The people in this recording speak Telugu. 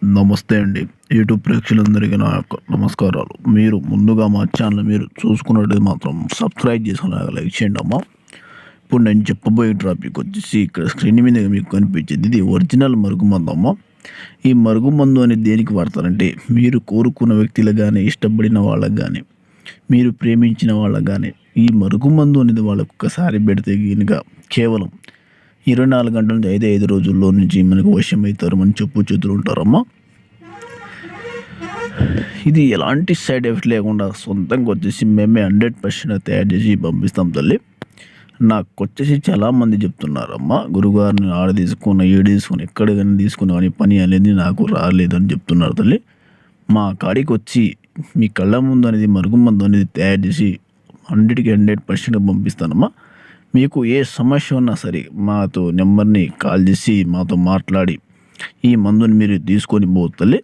నమస్తే అండి. యూట్యూబ్ ప్రేక్షకులందరికీ నా యొక్క నమస్కారాలు. మీరు ముందుగా మా ఛానల్ మీరు చూసుకున్నట్టయితే మాత్రం సబ్స్క్రైబ్ చేసుకొని లైక్ చేయండి అమ్మా. ఇప్పుడు నేను చెప్పబోయే టాపిక్ వచ్చేసి ఇక్కడ స్క్రీన్ మీద మీకు కనిపించేది ఇది ఒరిజినల్ మరుగుమందు అమ్మ. ఈ మరుగుమందు అనేది దేనికి వాడతారంటే మీరు కోరుకున్న వ్యక్తులకు కానీ, ఇష్టపడిన వాళ్ళకి కానీ, మీరు ప్రేమించిన వాళ్ళకి కానీ ఈ మరుగుమందు అనేది వాళ్ళకు ఒక్కసారి పెడితే కనుక కేవలం 24 గంటల నుంచి 5 రోజుల్లో నుంచి మనకు వశమవుతారు అని చెప్పుతూ ఉంటారమ్మా. ఇది ఎలాంటి సైడ్ ఎఫెక్ట్ లేకుండా సొంతంగా వచ్చేసి మేమే 100% తయారు చేసి పంపిస్తాం తల్లి. నాకు వచ్చేసి చాలామంది చెప్తున్నారమ్మా, గురుగారిని ఆడ తీసుకుని ఏడు తీసుకుని ఎక్కడికైనా తీసుకుని కానీ పని అనేది నాకు రాలేదని చెప్తున్నారు తల్లి. మా కాడికి వచ్చి మీ కళ్ళ ముందు అనేది మరుగుమందు అనేది తయారు చేసి 100కి 100% పంపిస్తానమ్మా. మీకు ఏ సమస్య ఉన్నా సరే మాతో నెంబర్ని కాల్ చేసి మాతో మాట్లాడి ఈ మందుని మీరు తీసుకొని పోతలే.